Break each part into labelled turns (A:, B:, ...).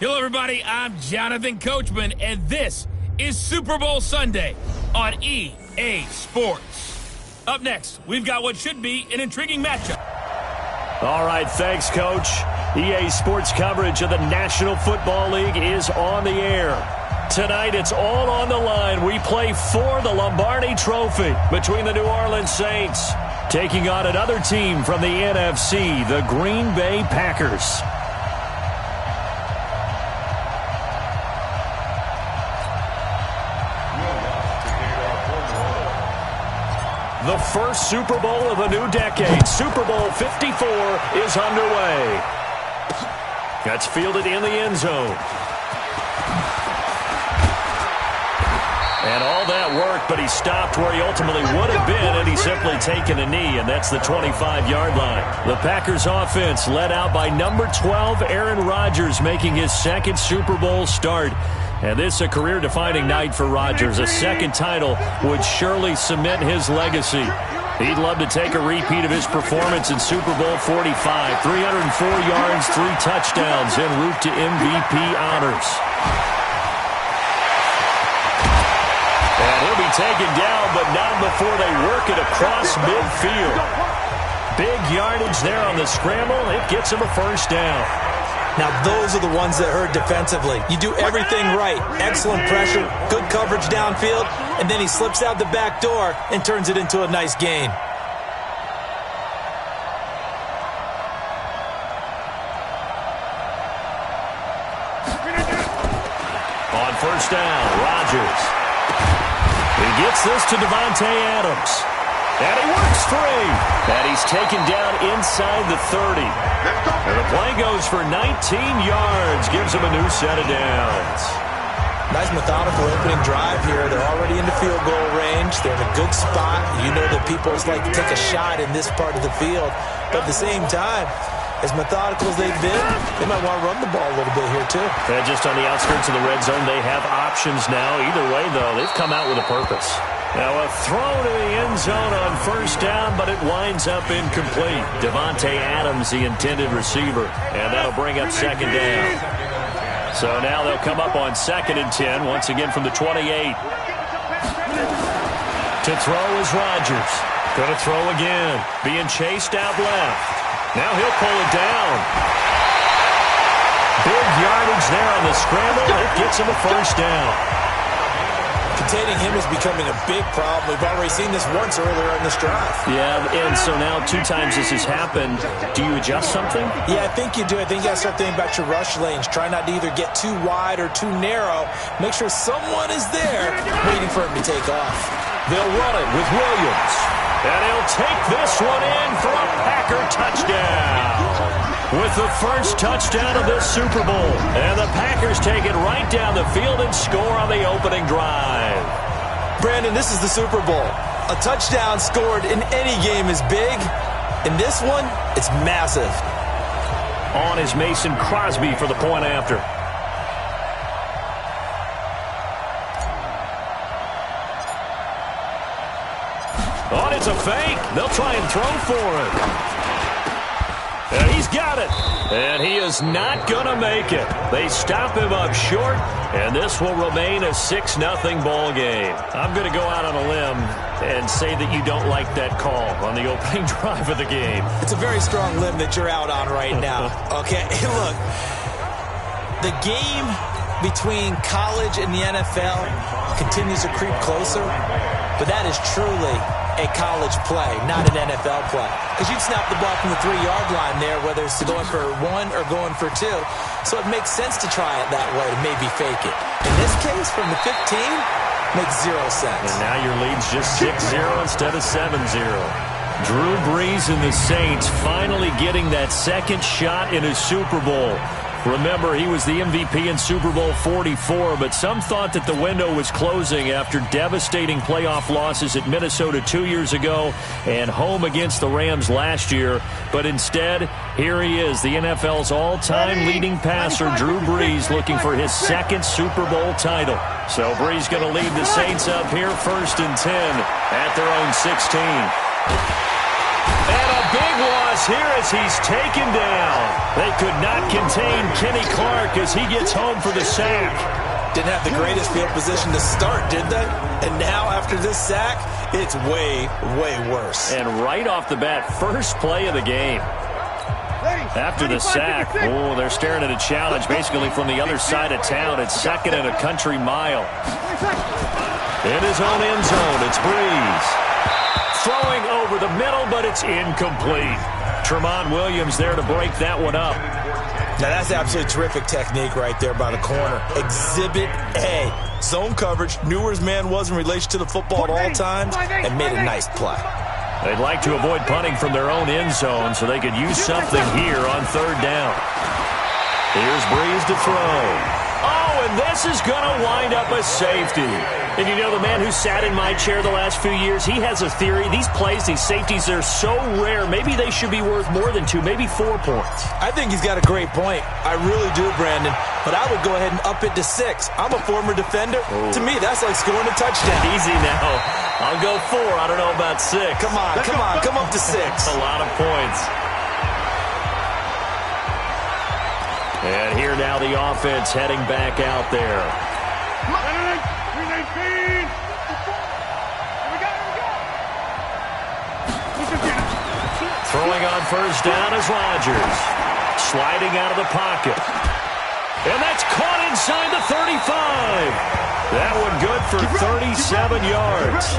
A: Hello, everybody. I'm Jonathan Coachman, and this is Super Bowl Sunday on EA Sports. Up next, we've got what should be an intriguing matchup.
B: All right, thanks, Coach. EA Sports coverage of the National Football League is on the air. Tonight, it's all on the line. We play for the Lombardi Trophy between the New Orleans Saints taking on another team from the NFC, the Green Bay Packers. The first Super Bowl of the new decade, Super Bowl 54, is underway. That's fielded in the end zone. And all that worked, but he stopped where he ultimately would have been had he simply taken a knee, and that's the 25-yard line. The Packers offense led out by number 12, Aaron Rodgers, making his second Super Bowl start. And this is a career-defining night for Rodgers. A second title would surely cement his legacy. He'd love to take a repeat of his performance in Super Bowl 45. 304 yards, 3 touchdowns, en route to MVP honors. And he'll be taken down, but not before they work it across midfield. Big yardage there on the scramble. It gets him a first down.
C: Now, those are the ones that hurt defensively. You do everything right. Excellent pressure, good coverage downfield, and then he slips out the back door and turns it into a nice gain.
B: On first down, Rodgers. He gets this to Davante Adams. And he works free. And he's taken down inside the 30. And the play goes for 19 yards. Gives him a new set of downs.
C: Nice methodical opening drive here. They're already into field goal range. They're in a good spot. You know that people just like to take a shot in this part of the field. But at the same time, as methodical as they've been, they might want to run the ball a little bit here too.
B: And just on the outskirts of the red zone, they have options now. Either way, though, they've come out with a purpose. Now a throw to the end zone on first down, but it winds up incomplete. Davante Adams, the intended receiver, and that'll bring up second down. So now they'll come up on 2nd and 10, once again from the 28. To throw is Rodgers. Going to throw again. Being chased out left. Now he'll pull it down. Big yardage there on the scramble. It gets him a first down.
C: Containing him is becoming a big problem. We've already seen this once earlier in this drive.
B: Yeah, and so now 2 times this has happened. Do you adjust something?
C: Yeah, I think you do. I think you got to start thinking about your rush lanes. Try not to either get too wide or too narrow. Make sure someone is there waiting for him to take off.
B: They'll run it with Williams. And he'll take this one in for a Packer touchdown. With the first touchdown of this Super Bowl. And the Packers take it right down the field and score on the opening drive.
C: Brandon, this is the Super Bowl. A touchdown scored in any game is big. In this one, it's massive.
B: On is Mason Crosby for the point after. On, it's a fake. They'll try and throw for it. And he's got it. And he is not going to make it. They stop him up short, and this will remain a 6-0 ball game. I'm going to go out on a limb and say that you don't like that call on the opening drive of the game.
C: It's a very strong limb that you're out on right now. Okay, look, the game between college and the NFL continues to creep closer, but that is truly a college play, not an NFL play. Because you'd snap the ball from the 3-yard line there, whether it's going for 1 or going for 2. So it makes sense to try it that way to maybe fake it. In this case, from the 15, makes 0 sense.
B: And now your lead's just 6-0 instead of 7-0. Drew Brees and the Saints finally getting that second shot in a Super Bowl. Remember, he was the MVP in Super Bowl 44, but some thought that the window was closing after devastating playoff losses at Minnesota 2 years ago and home against the Rams last year. But instead, here he is, the NFL's all-time leading passer, Drew Brees, looking for his second Super Bowl title. So Brees going to lead the Saints up here 1st and 10 at their own 16. And a big loss here as he's taken down. They could not contain Kenny Clark as he gets home for the sack.
C: Didn't have the greatest field position to start, did they? And now after this sack, it's way, way worse.
B: And right off the bat, first play of the game. After the sack, oh, they're staring at a challenge basically from the other side of town. It's 2nd and a country mile. In his own end zone, it's Breeze. Throwing over the middle, but it's incomplete. Tremont Williams there to break that one up.
C: Now, that's absolutely terrific technique right there by the corner. Exhibit A. Zone coverage, knew where his man was in relation to the football at all times, and made a nice play.
B: They'd like to avoid punting from their own end zone so they could use something here on 3rd down. Here's Breeze to throw. Oh, and this is going to wind up a safety. And you know, the man who sat in my chair the last few years, he has a theory. These plays, these safeties, they're so rare. Maybe they should be worth more than 2, maybe 4 points.
C: I think he's got a great point. I really do, Brandon. But I would go ahead and up it to 6. I'm a former defender. Oh. To me, that's like scoring a touchdown.
B: Easy now. I'll go 4. I don't know about 6.
C: Come on. Come up to 6.
B: That's a lot of points. And here now the offense heading back out there. Throwing on 1st down is Rodgers. Sliding out of the pocket. And that's caught inside the 35. That one good for 37 yards.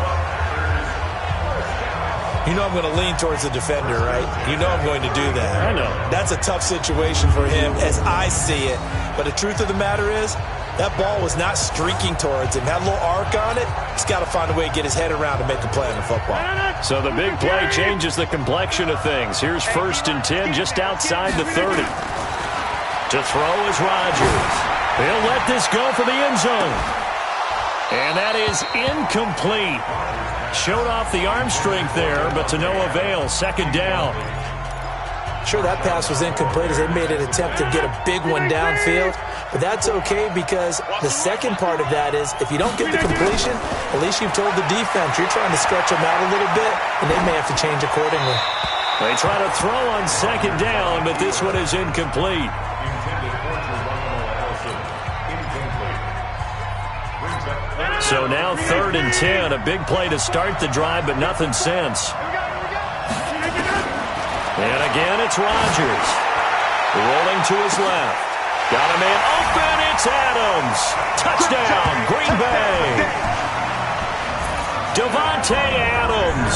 C: You know I'm going to lean towards the defender, right? You know I'm going to do that.
B: I know.
C: That's a tough situation for him as I see it. But the truth of the matter is, that ball was not streaking towards him. Had a little arc on it. He's got to find a way to get his head around to make a play on the football.
B: So the big play changes the complexion of things. Here's 1st and 10 just outside the 30. To throw is Rodgers. He'll let this go for the end zone. And that is incomplete. Showed off the arm strength there, but to no avail. 2nd down.
C: Sure, that pass was incomplete as they made an attempt to get a big one downfield. But that's okay because the second part of that is if you don't get the completion, at least you've told the defense you're trying to stretch them out a little bit, and they may have to change accordingly.
B: They try to throw on 2nd down, but this one is incomplete. So now 3rd and 10, a big play to start the drive, but nothing since. And again, it's Rodgers. Rolling to his left. Got a man open, it's Adams. Touchdown, Green Bay. Devontae Adams,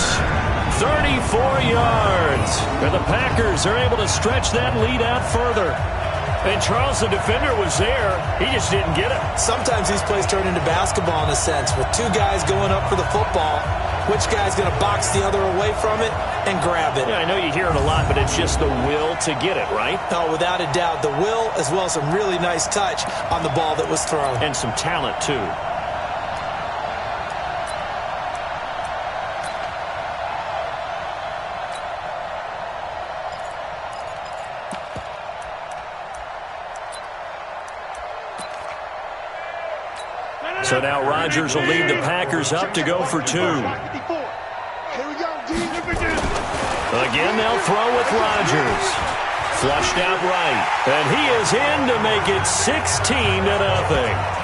B: 34 yards. And the Packers are able to stretch that lead out further. And Charles, the defender, was there. He just didn't get it.
C: Sometimes these plays turn into basketball in a sense. With 2 guys going up for the football, which guy's going to box the other away from it and grab it?
B: Yeah, I know you hear it a lot, but it's just the will to get it, right?
C: No, without a doubt. The will as well as some really nice touch on the ball that was thrown.
B: And some talent, too. So now Rodgers will lead the Packers up to go for 2. Again, they'll throw with Rodgers. Flushed out right. And he is in to make it 16-0.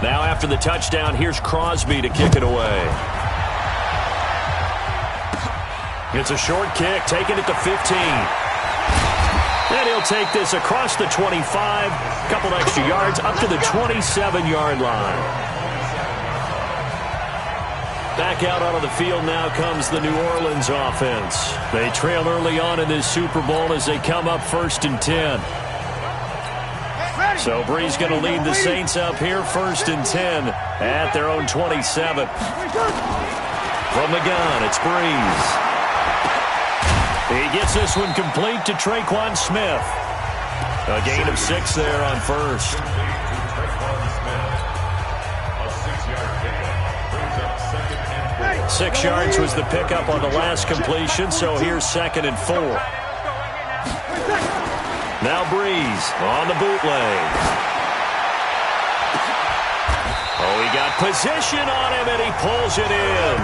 B: Now after the touchdown, here's Crosby to kick it away. It's a short kick, taking it to 15. And he'll take this across the 25, couple extra yards, up to the 27-yard line. Back out onto the field now comes the New Orleans offense. They trail early on in this Super Bowl as they come up 1st and 10. So Breeze going to lead the Saints up here, 1st and 10 at their own 27. From the gun, it's Breeze. He gets this one complete to Traquan Smith. A gain of 6 there on 1st. 6 yards was the pickup on the last completion, so here's 2nd and 4. Now Breeze on the bootleg. Oh, he got position on him, and he pulls it in.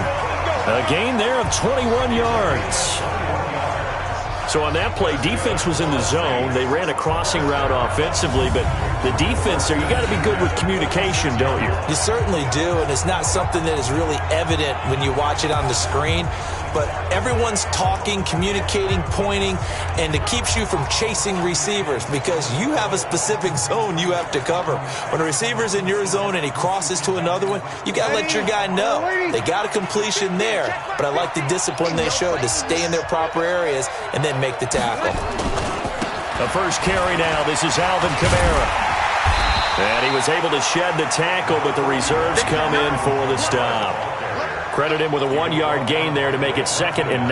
B: A gain there of 21 yards. So on that play, defense was in the zone. They ran a crossing route offensively, but the defense there, you got to be good with communication, don't you?
C: You certainly do, and it's not something that is really evident when you watch it on the screen. But everyone's talking, communicating, pointing, and it keeps you from chasing receivers because you have a specific zone you have to cover. When a receiver's in your zone and he crosses to another one, you got to let your guy know. They got a completion there, but I like the discipline they showed to stay in their proper areas and then make the tackle.
B: The first carry now. This is Alvin Kamara. And he was able to shed the tackle, but the reserves come in for the stop. Credit him with a 1-yard gain there to make it 2nd and 9.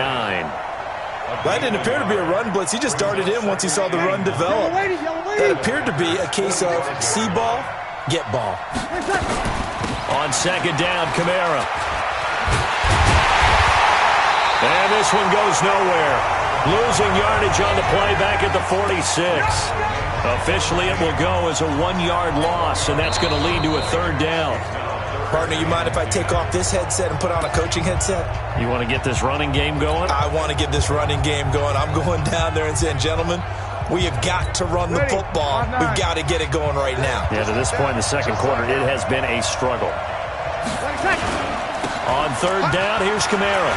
C: That didn't appear to be a run blitz. He just darted in once he saw the run develop. That appeared to be a case of see ball, get ball.
B: On 2nd down, Kamara. And this one goes nowhere. Losing yardage on the play back at the 46. Officially, it will go as a 1-yard loss, and that's going to lead to a 3rd down.
C: Partner, you mind if I take off this headset and put on a coaching headset?
B: You want to get this running game going?
C: I want to get this running game going. I'm going down there and saying, gentlemen, we have got to run the football. We've got to get it going right now.
B: Yeah, to this point in the second quarter, it has been a struggle. On 3rd down, here's Kamara.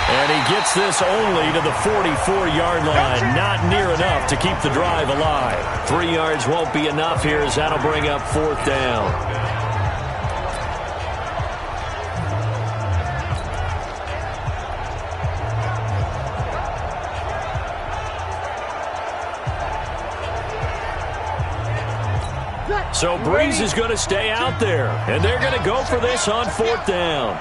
B: And he gets this only to the 44-yard line. Not near enough to keep the drive alive. 3 yards won't be enough here as that'll bring up 4th down. So Breeze is going to stay out there, and they're going to go for this on 4th down.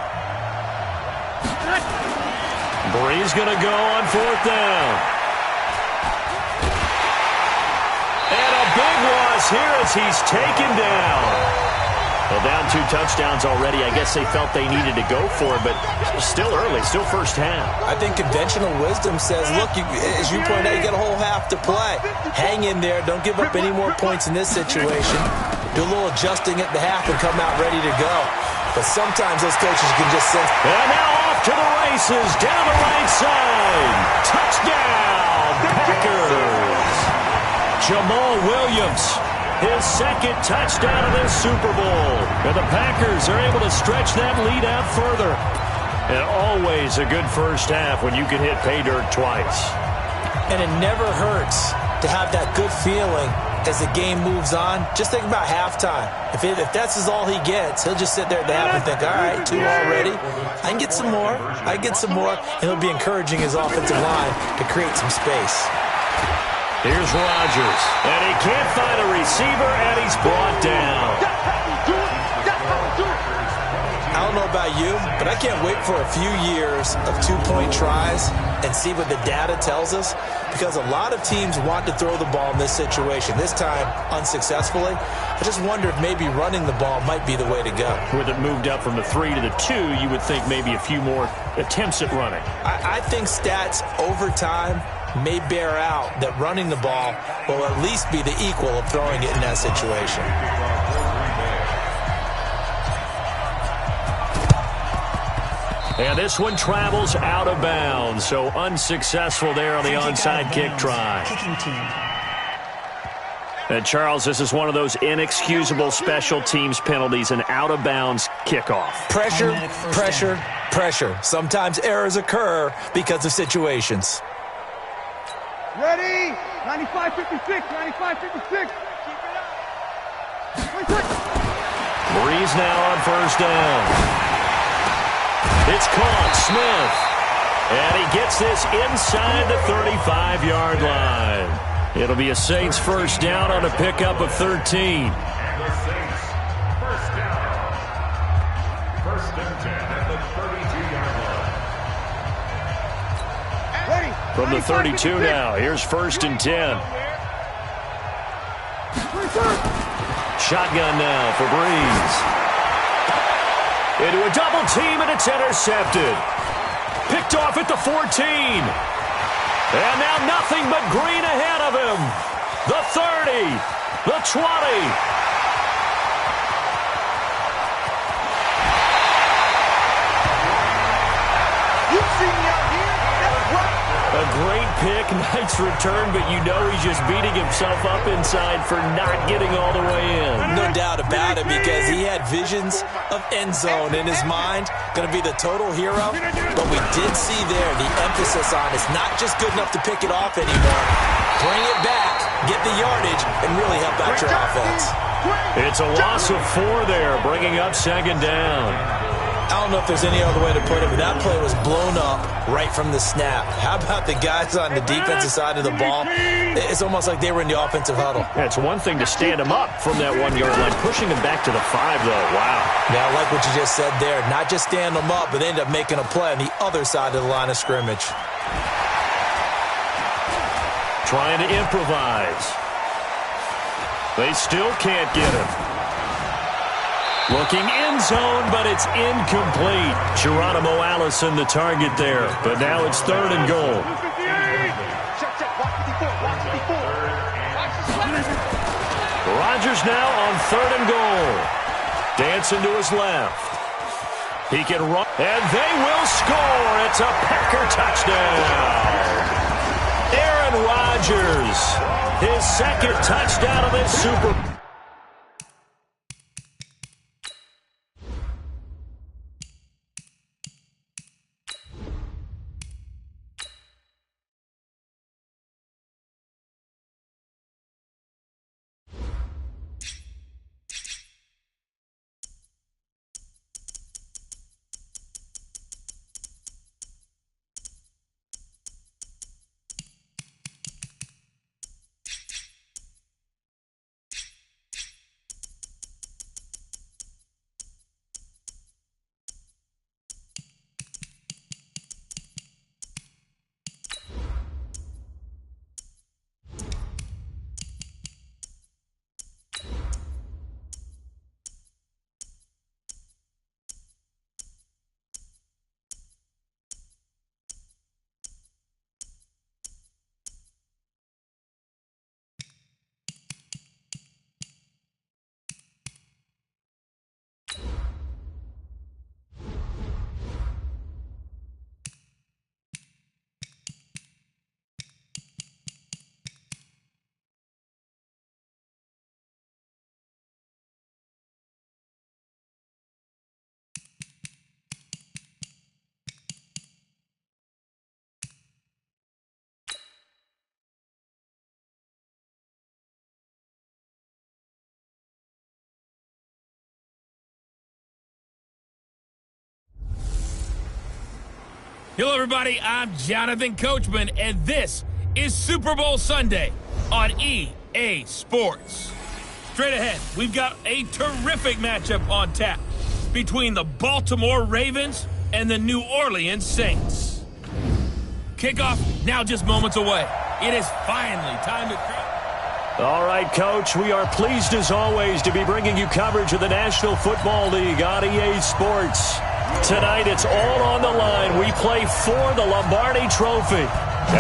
B: Breeze going to go on 4th down. And a big loss here as he's taken down. Well, down 2 touchdowns already. I guess they felt they needed to go for it, but still early, still first half.
C: I think conventional wisdom says, look, as you pointed out, you got a whole half to play. Hang in there. Don't give up any more points in this situation. Do a little adjusting at the half and come out ready to go. But sometimes those coaches can just sense.
B: And now off to the races, down the right side. Touchdown, Packers. Jamal Williams, his 2nd touchdown of this Super Bowl. And the Packers are able to stretch that lead out further. And always a good first half when you can hit pay dirt twice.
C: And it never hurts to have that good feeling as the game moves on. Just think about halftime. If that's all he gets, he'll just sit there at the half and think, all right, 2 already. I can get some more. I can get some more. And he'll be encouraging his offensive line to create some space.
B: Here's Rodgers. And he can't find a receiver, and he's brought down.
C: I don't know about you, but I can't wait for a few years of 2-point tries and see what the data tells us, because a lot of teams want to throw the ball in this situation. This time, unsuccessfully. I just wonder if maybe running the ball might be the way to go.
B: With it moved up from the 3 to the 2, you would think maybe a few more attempts at running.
C: I think stats over time may bear out that running the ball will at least be the equal of throwing it in that situation.
B: And this one travels out of bounds, so unsuccessful there on the onside kick try. And Charles, this is one of those inexcusable special teams penalties, an out-of-bounds kickoff.
C: Pressure, pressure, pressure. Sometimes errors occur because of situations.
D: Ready? 95-56, 95-56.
B: Breeze now on 1st down. It's caught, Smith. And he gets this inside the 35-yard line. It'll be a Saints 1st down on a pickup of 13.
D: The Saints, 1st down. 1st and 10 at the 32-yard line. Ready?
B: From the 32 now, here's 1st and 10. Shotgun now for Breeze. Into a double team, and it's intercepted. Picked off at the 14. And now nothing but green ahead of him. The 30. The 20. A great pick, nice return, but you know he's just beating himself up inside for not getting all the way in.
C: No doubt about it, because he had visions of end zone in his mind. Going to be the total hero. But we did see there the emphasis on it's not just good enough to pick it off anymore. Bring it back, get the yardage, and really help out your offense.
B: It's a loss of 4 there, bringing up second down.
C: I don't know if there's any other way to put it, but that play was blown up right from the snap. How about the guys on the defensive side of the ball? It's almost like they were in the offensive huddle.
B: Yeah, it's one thing to stand him up from that 1-yard line. Pushing him back to the 5, though. Wow.
C: Now, I like what you just said there. Not just stand them up, but they end up making a play on the other side of the line of scrimmage.
B: Trying to improvise. They still can't get him. Looking end zone, but it's incomplete. Geronimo Allison the target there, but now it's 3rd and goal. Rodgers now on 3rd and goal. Dancing to his left. He can run, and they will score. It's a Packer touchdown. Aaron Rodgers, his 2nd touchdown of this Super Bowl.
A: Hello, everybody. I'm Jonathan Coachman, and this is Super Bowl Sunday on EA Sports. Straight ahead, we've got a terrific matchup on tap between the Baltimore Ravens and the New Orleans Saints. Kickoff now just moments away. It is finally time to crack.
B: All right, Coach, we are pleased as always to be bringing you coverage of the National Football League on EA Sports. Tonight, it's all on the line. We play for the Lombardi Trophy,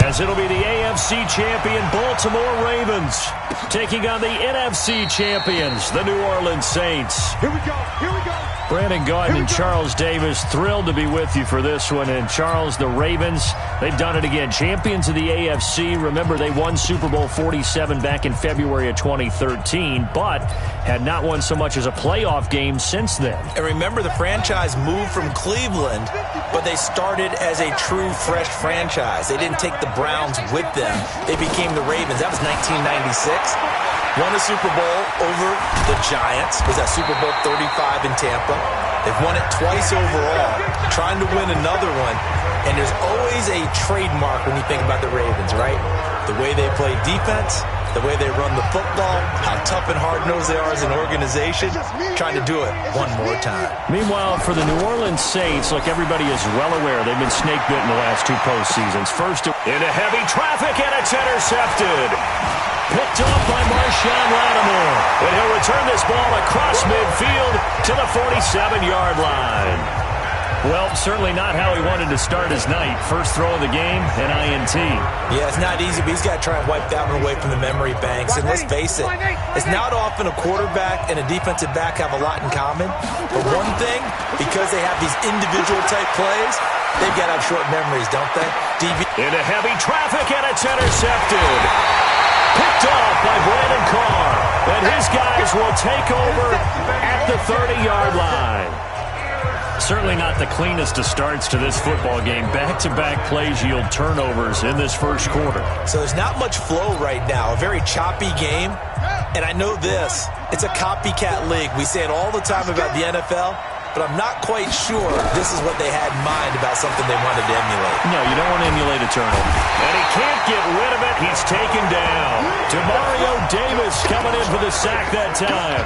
B: as it'll be the AFC champion Baltimore Ravens taking on the NFC champions, the New Orleans Saints.
E: Here we go. Here we go.
B: Brandon Gaudin and Charles Davis, thrilled to be with you for this one. And Charles, the Ravens, they've done it again. Champions of the AFC. Remember, they won Super Bowl 47 back in February of 2013, but had not won so much as a playoff game since then.
C: And remember, the franchise moved from Cleveland, but they started as a true fresh franchise. They didn't take the Browns with them. They became the Ravens. That was 1996. Won a Super Bowl over the Giants. Was that Super Bowl 35 in Tampa? They've won it twice overall, trying to win another one. And there's always a trademark when you think about the Ravens, right? The way they play defense, the way they run the football, how tough and hard-nosed they are as an organization, trying to do it one more time.
B: Meanwhile, for the New Orleans Saints, look, everybody is well aware they've been snake-bitten the last 2 postseasons. First, into heavy traffic, and it's intercepted. Picked off by Marshawn Lattimore. And he'll return this ball across midfield to the 47-yard line. Well, certainly not how he wanted to start his night. First throw of the game, an INT.
C: Yeah, it's not easy, but he's got to try and wipe that one away from the memory banks. And let's face it, it's not often a quarterback and a defensive back have a lot in common. But one thing, because they have these individual type plays, they've got to have short memories, don't they?
B: Into heavy traffic, and it's intercepted. Picked off by Brandon Carr. And his guys will take over at the 30-yard line. Certainly not the cleanest of starts to this football game. Back-to-back plays yield turnovers in this first quarter.
C: So there's not much flow right now. A very choppy game. And I know this. It's a copycat league. We say it all the time about the NFL, but I'm not quite sure this is what they had in mind about something they wanted to emulate.
B: No, you don't want to emulate a turnover. And he can't get rid of it. He's taken down. Demario Davis coming in for the sack that time.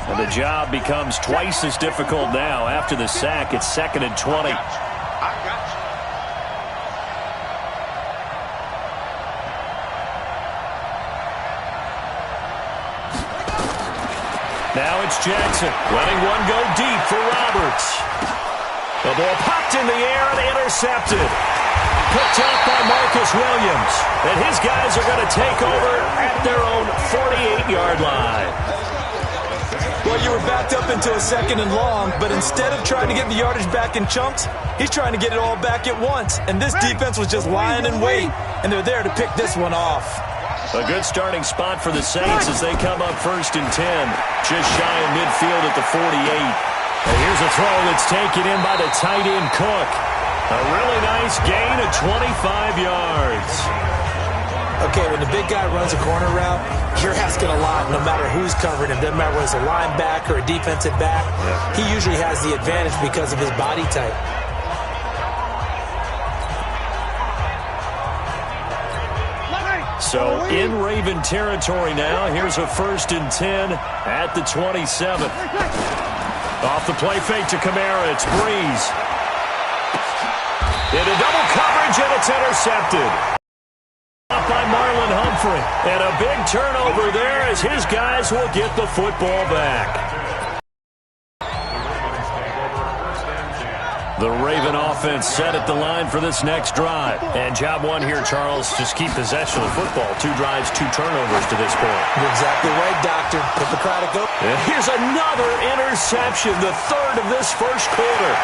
B: And the job becomes twice as difficult now. After the sack, it's 2nd and 20. Now it's Jackson, letting one go deep for Roberts. The ball popped in the air and intercepted. Picked up by Marcus Williams. And his guys are going to take over at their own 48-yard line.
C: Well, you were backed up into a 2nd and long, but instead of trying to get the yardage back in chunks, he's trying to get it all back at once. And this defense was just lying in wait, and they're there to pick this one off.
B: A good starting spot for the Saints as they come up 1st and 10. Just shy of midfield at the 48. And here's a throw that's taken in by the tight end Cook. A really nice gain of 25 yards.
C: Okay, when the big guy runs a corner route, you're asking a lot no matter who's covering him. Doesn't matter whether it's a linebacker or a defensive back. He usually has the advantage because of his body type.
B: So in Raven territory now. Here's a 1st and 10 at the 27. Off the play fake to Kamara. It's Breeze. Into double coverage, and it's intercepted. By Marlon Humphrey. And a big turnover there as his guys will get the football back. The Raven offense set at the line for this next drive. And job one here, Charles, just keep possession of the football. 2 drives, 2 turnovers to this point.
C: You're exactly right, Doctor. Put the crowd to go.
B: And here's another interception, the 3rd of this first quarter.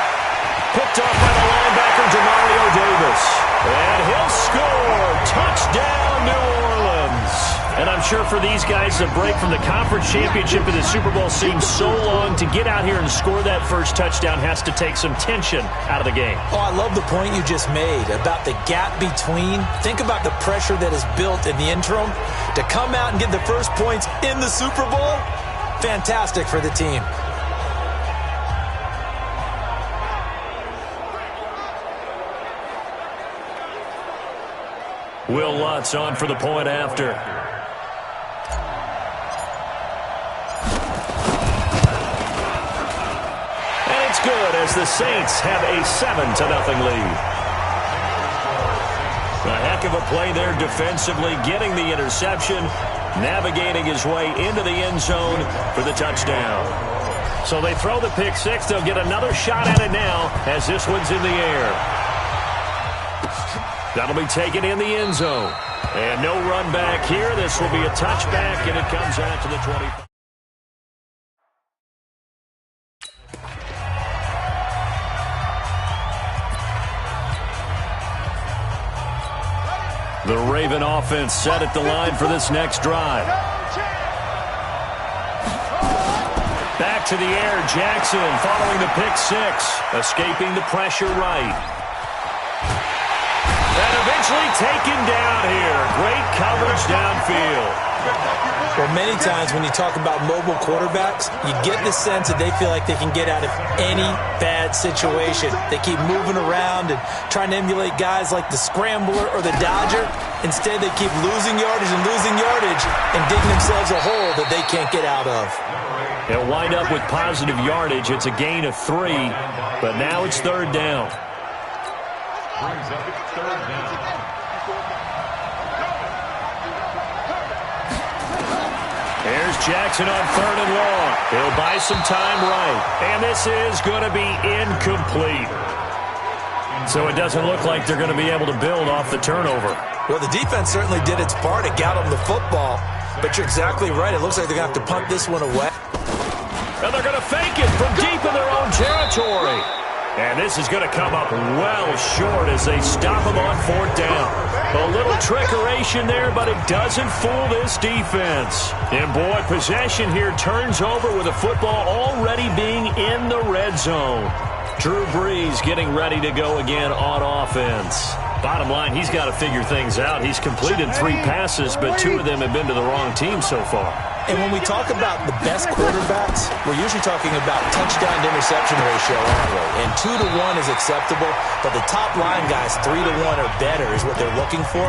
B: Picked off by the linebacker, Demario Davis. And he'll score. Touchdown, New Orleans. And I'm sure for these guys, the break from the conference championship to the Super Bowl seems so long. To get out here and score that first touchdown has to take some tension out of the game.
C: Oh, I love the point you just made about the gap between. Think about the pressure that is built in the interim. To come out and get the first points in the Super Bowl, fantastic for the team.
B: Will Lutz on for the point after. And it's good as the Saints have a 7-0 lead. A heck of a play there defensively, getting the interception, navigating his way into the end zone for the touchdown. So they throw the pick six. They'll get another shot at it now as this one's in the air. That'll be taken in the end zone. And no run back here. This will be a touchback, and it comes out to the 20. The Raven offense set at the line for this next drive. Back to the air, Jackson following the pick six, escaping the pressure right. And eventually taken down here. Great coverage downfield.
C: Well, many times when you talk about mobile quarterbacks, you get the sense that they feel like they can get out of any bad situation. They keep moving around and trying to emulate guys like the Scrambler or the Dodger. Instead, they keep losing yardage and digging themselves a hole that they can't get out of.
B: They'll wind up with positive yardage. It's a gain of 3, but now it's 3rd down.
D: Brings up 3rd down.
B: Here's Jackson on 3rd and long. He'll buy some time right. And this is going to be incomplete. So it doesn't look like they're going to be able to build off the turnover.
C: Well, the defense certainly did its part. It got them the football. But you're exactly right. It looks like they're going to have to punt this one away.
B: And they're going to fake it from deep in their own territory. And this is going to come up well short as they stop him on 4th down. A little trickeration there, but it doesn't fool this defense. And boy, possession here turns over with the football already being in the red zone. Drew Brees getting ready to go again on offense. Bottom line, he's got to figure things out. He's completed 3 passes, but 2 of them have been to the wrong team so far.
C: And when we talk about the best quarterbacks, we're usually talking about touchdown-to-interception ratio, aren't we? And 2 to 1 is acceptable, but the top line guys, 3 to 1 or better is what they're looking for.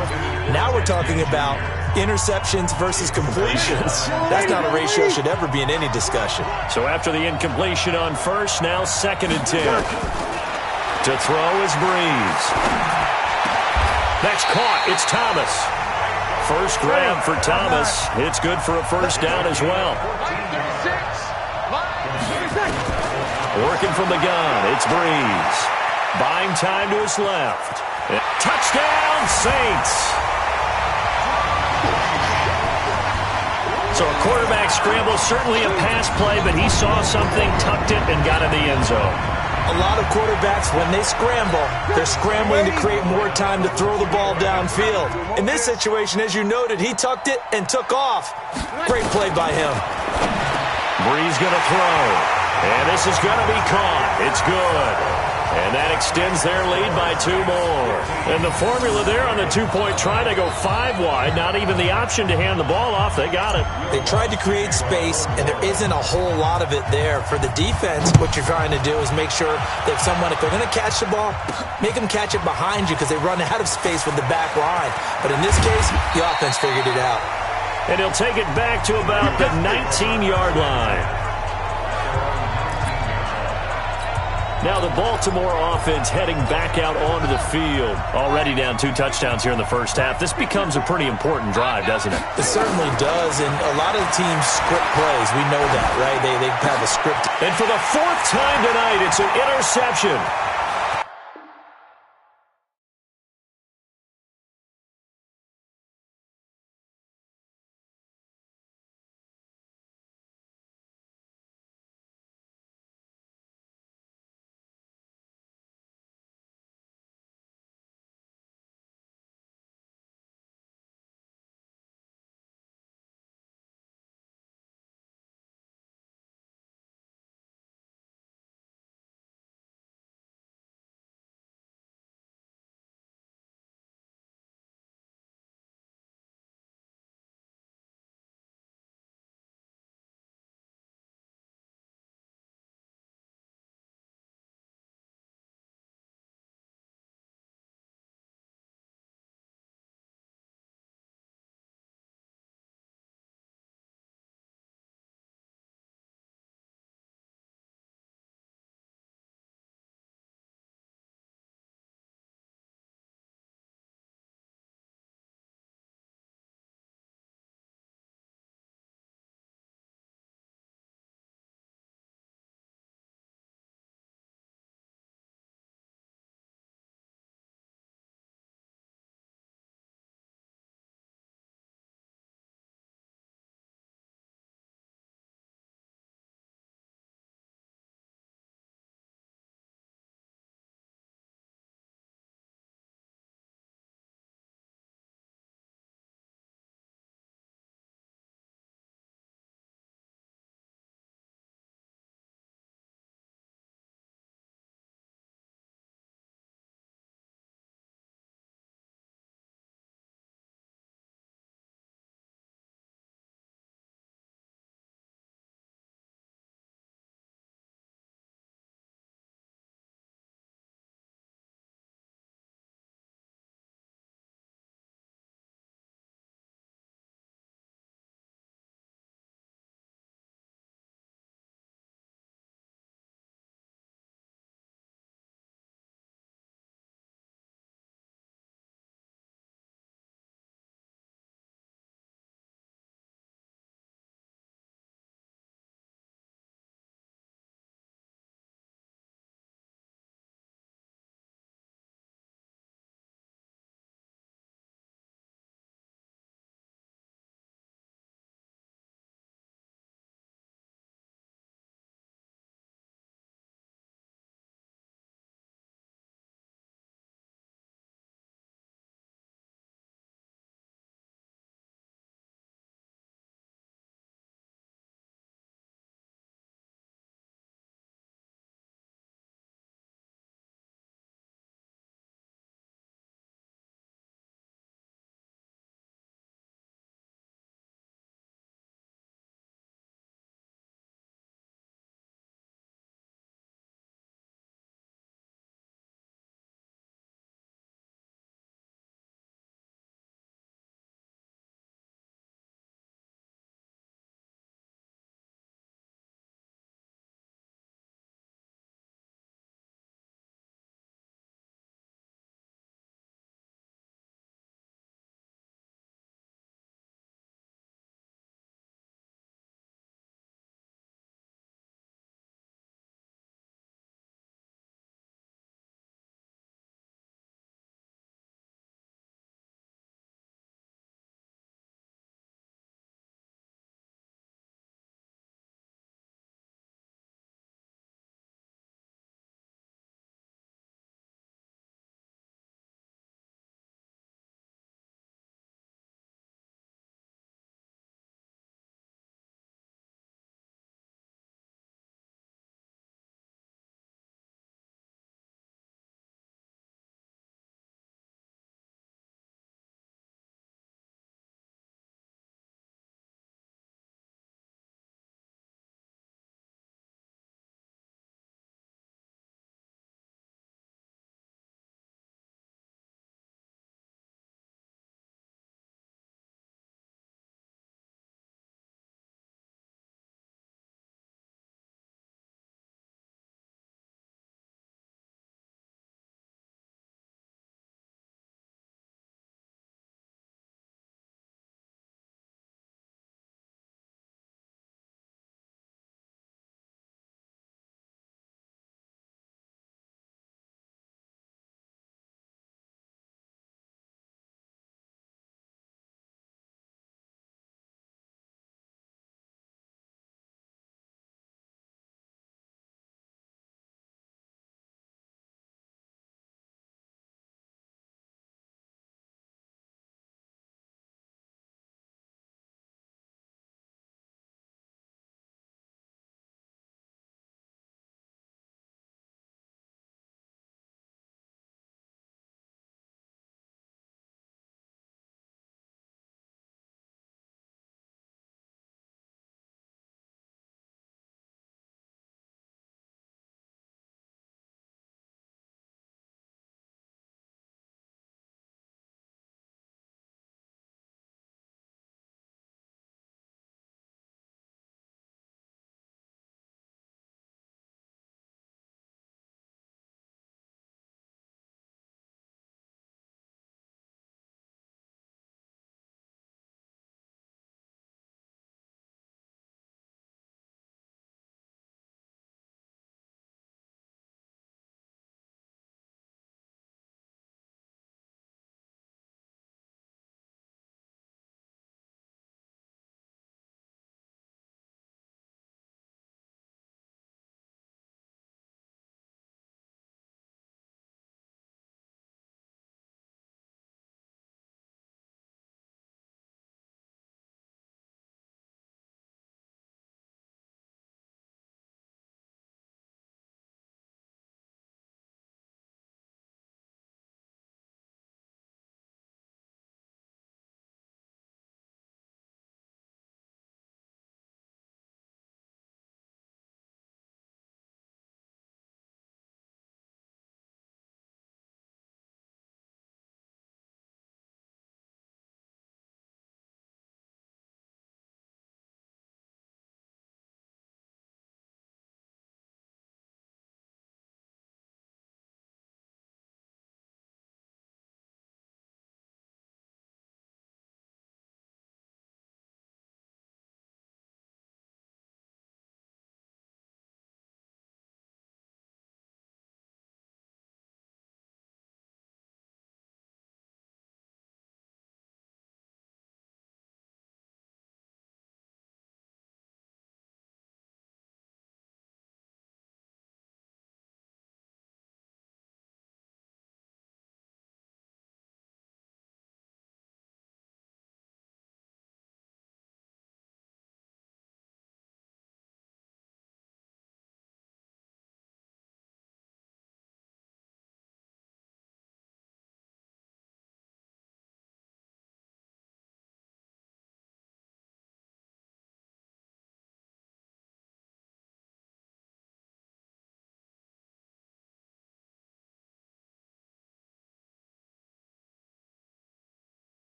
C: Now we're talking about interceptions versus completions. That's not a ratio should ever be in any discussion.
B: So after the incompletion on 1st, now 2nd and 10. To throw is Brees. That's caught. It's Thomas. First grab for Thomas. It's good for a 1st down as well. Working from the gun. It's Brees. Buying time to his left. Touchdown, Saints. So a quarterback scramble, certainly a pass play, but he saw something, tucked it, and got in the end zone.
C: A lot of quarterbacks, when they scramble, they're scrambling to create more time to throw the ball downfield. In this situation, as you noted, he tucked it and took off. Great play by him.
B: Brees going to throw. And this is going to be caught. It's good. And that extends their lead by 2 more. And the formula there on the 2-point try to go 5 wide. Not even the option to hand the ball off. They got it.
C: They tried to create space, and there isn't a whole lot of it there. For the defense, what you're trying to do is make sure that if they're going to catch the ball, make them catch it behind you because they run out of space with the back line. But in this case, the offense figured it out.
B: And he'll take it back to about the 19-yard line. Now the Baltimore offense heading back out onto the field. Already down 2 touchdowns here in the 1st half. This becomes a pretty important drive, doesn't it?
C: It certainly does, and a lot of teams script plays. We know that, right? They have a script.
B: And for the 4th time tonight, it's an interception.